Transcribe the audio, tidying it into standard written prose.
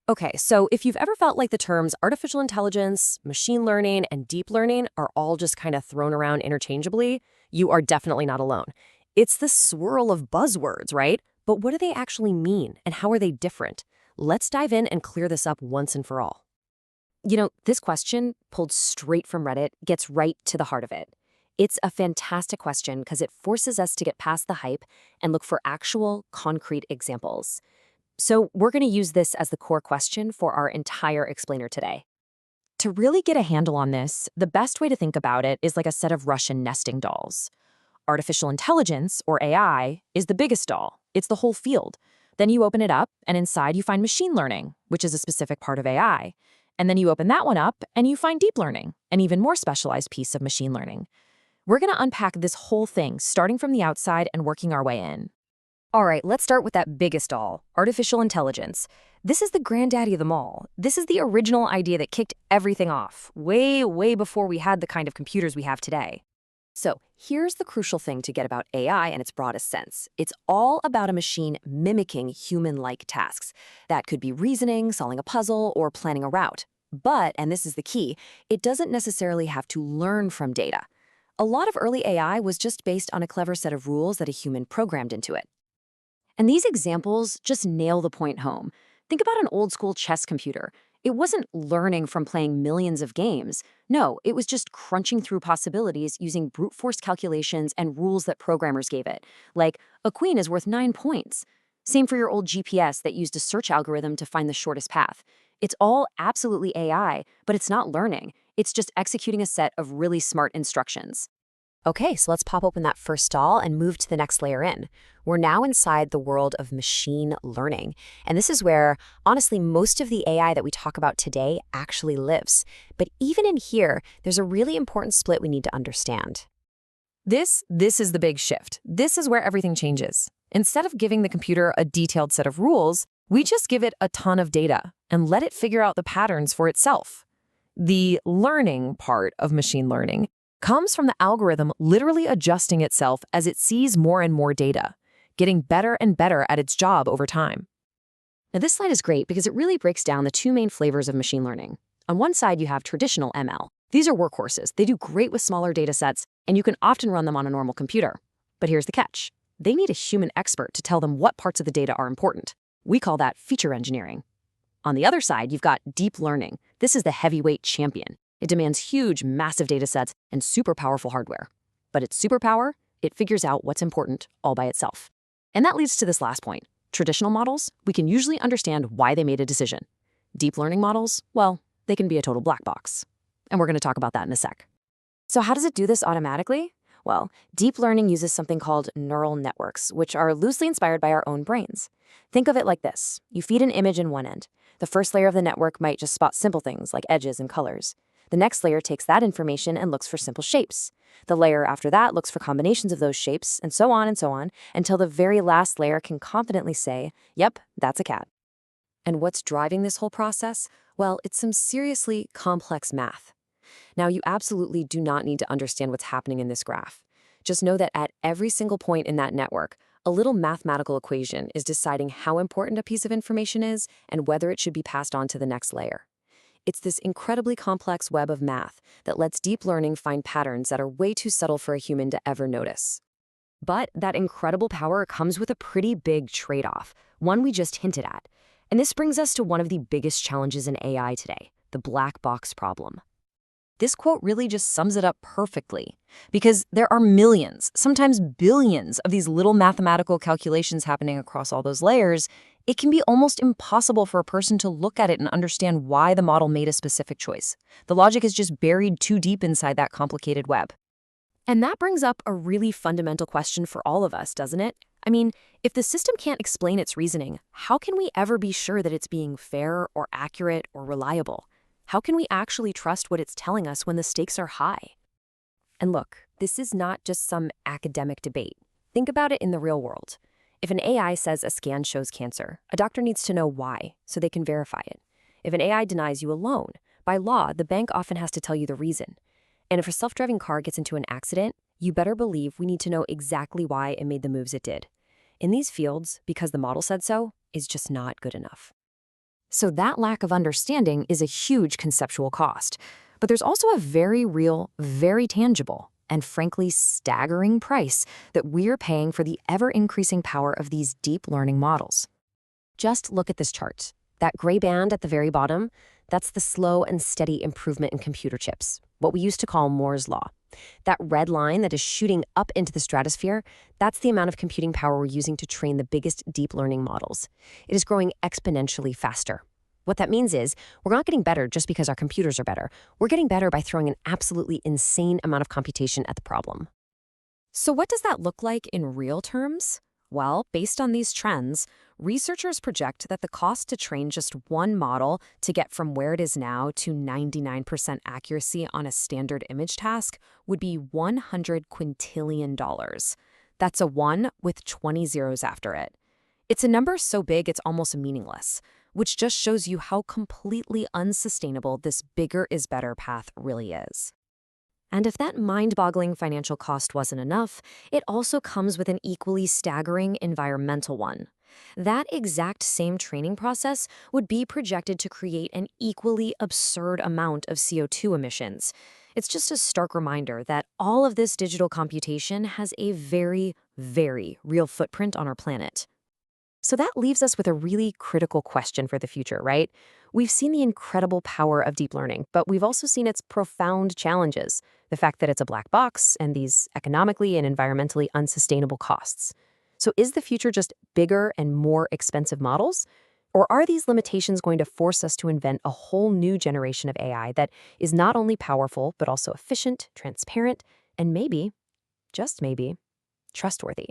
Okay, so if you've ever felt like the terms artificial intelligence, machine learning, and deep learning are all just kind of thrown around interchangeably, you are definitely not alone. It's the swirl of buzzwords, right? But what do they actually mean, and how are they different? Let's dive in and clear this up once and for all. This question, pulled straight from Reddit, gets right to the heart of it. It's a fantastic question because it forces us to get past the hype and look for actual, concrete examples. So we're going to use this as the core question for our entire explainer today. To really get a handle on this, the best way to think about it is like a set of Russian nesting dolls. Artificial intelligence, or AI, is the biggest doll. It's the whole field. Then you open it up, and inside you find machine learning, which is a specific part of AI. And then you open that one up, and you find deep learning, an even more specialized piece of machine learning. We're going to unpack this whole thing, starting from the outside and working our way in. All right, let's start with that biggest doll, artificial intelligence. This is the granddaddy of them all. This is the original idea that kicked everything off, way, way before we had the kind of computers we have today. So here's the crucial thing to get about AI in its broadest sense. It's all about a machine mimicking human-like tasks. That could be reasoning, solving a puzzle, or planning a route. But, and this is the key, it doesn't necessarily have to learn from data. A lot of early AI was just based on a clever set of rules that a human programmed into it. And these examples just nail the point home. Think about an old-school chess computer. It wasn't learning from playing millions of games. No, it was just crunching through possibilities using brute force calculations and rules that programmers gave it, like a queen is worth 9 points. Same for your old GPS that used a search algorithm to find the shortest path. It's all absolutely AI, but it's not learning. It's just executing a set of really smart instructions. Okay, so let's pop open that first doll and move to the next layer in. We're now inside the world of machine learning. And this is where, honestly, most of the AI that we talk about today actually lives. But even in here, there's a really important split we need to understand. This is the big shift. This is where everything changes. Instead of giving the computer a detailed set of rules, we just give it a ton of data and let it figure out the patterns for itself. The learning part of machine learning comes from the algorithm literally adjusting itself as it sees more and more data, getting better and better at its job over time. Now, this slide is great because it really breaks down the two main flavors of machine learning. On one side, you have traditional ML. These are workhorses. They do great with smaller data sets, and you can often run them on a normal computer. But here's the catch. They need a human expert to tell them what parts of the data are important. We call that feature engineering. On the other side, you've got deep learning. This is the heavyweight champion. It demands huge, massive data sets and super powerful hardware. But its superpower, it figures out what's important all by itself. And that leads to this last point. Traditional models, we can usually understand why they made a decision. Deep learning models, well, they can be a total black box. And we're going to talk about that in a sec. So how does it do this automatically? Well, deep learning uses something called neural networks, which are loosely inspired by our own brains. Think of it like this. You feed an image in one end. The first layer of the network might just spot simple things like edges and colors. The next layer takes that information and looks for simple shapes. The layer after that looks for combinations of those shapes, and so on, until the very last layer can confidently say, yep, that's a cat. And what's driving this whole process? Well, it's some seriously complex math. Now, you absolutely do not need to understand what's happening in this graph. Just know that at every single point in that network, a little mathematical equation is deciding how important a piece of information is and whether it should be passed on to the next layer. It's this incredibly complex web of math that lets deep learning find patterns that are way too subtle for a human to ever notice. But that incredible power comes with a pretty big trade-off, one we just hinted at. And this brings us to one of the biggest challenges in AI today, the black box problem. This quote really just sums it up perfectly, because there are millions, sometimes billions, of these little mathematical calculations happening across all those layers. It can be almost impossible for a person to look at it and understand why the model made a specific choice. The logic is just buried too deep inside that complicated web. And that brings up a really fundamental question for all of us, doesn't it? I mean, if the system can't explain its reasoning, how can we ever be sure that it's being fair or accurate or reliable? How can we actually trust what it's telling us when the stakes are high? And look, this is not just some academic debate. Think about it in the real world. If an AI says a scan shows cancer, a doctor needs to know why so they can verify it. If an AI denies you a loan, by law, the bank often has to tell you the reason. And if a self-driving car gets into an accident, you better believe we need to know exactly why it made the moves it did. In these fields, because the model said so, is just not good enough. So that lack of understanding is a huge conceptual cost. But there's also a very real, very tangible, and frankly staggering price that we're paying for the ever-increasing power of these deep learning models. Just look at this chart. That gray band at the very bottom, that's the slow and steady improvement in computer chips, what we used to call Moore's Law. That red line that is shooting up into the stratosphere, that's the amount of computing power we're using to train the biggest deep learning models. It is growing exponentially faster. What that means is we're not getting better just because our computers are better. We're getting better by throwing an absolutely insane amount of computation at the problem. So what does that look like in real terms? Well, based on these trends, researchers project that the cost to train just one model to get from where it is now to 99% accuracy on a standard image task would be $100 quintillion. That's a 1 with 20 zeros after it. It's a number so big it's almost meaningless, which just shows you how completely unsustainable this bigger is better path really is. And if that mind-boggling financial cost wasn't enough, it also comes with an equally staggering environmental one. That exact same training process would be projected to create an equally absurd amount of CO2 emissions. It's just a stark reminder that all of this digital computation has a very, very real footprint on our planet. So that leaves us with a really critical question for the future, right? We've seen the incredible power of deep learning, but we've also seen its profound challenges. The fact that it's a black box and these economically and environmentally unsustainable costs. So is the future just bigger and more expensive models? Or are these limitations going to force us to invent a whole new generation of AI that is not only powerful, but also efficient, transparent, and maybe, just maybe, trustworthy?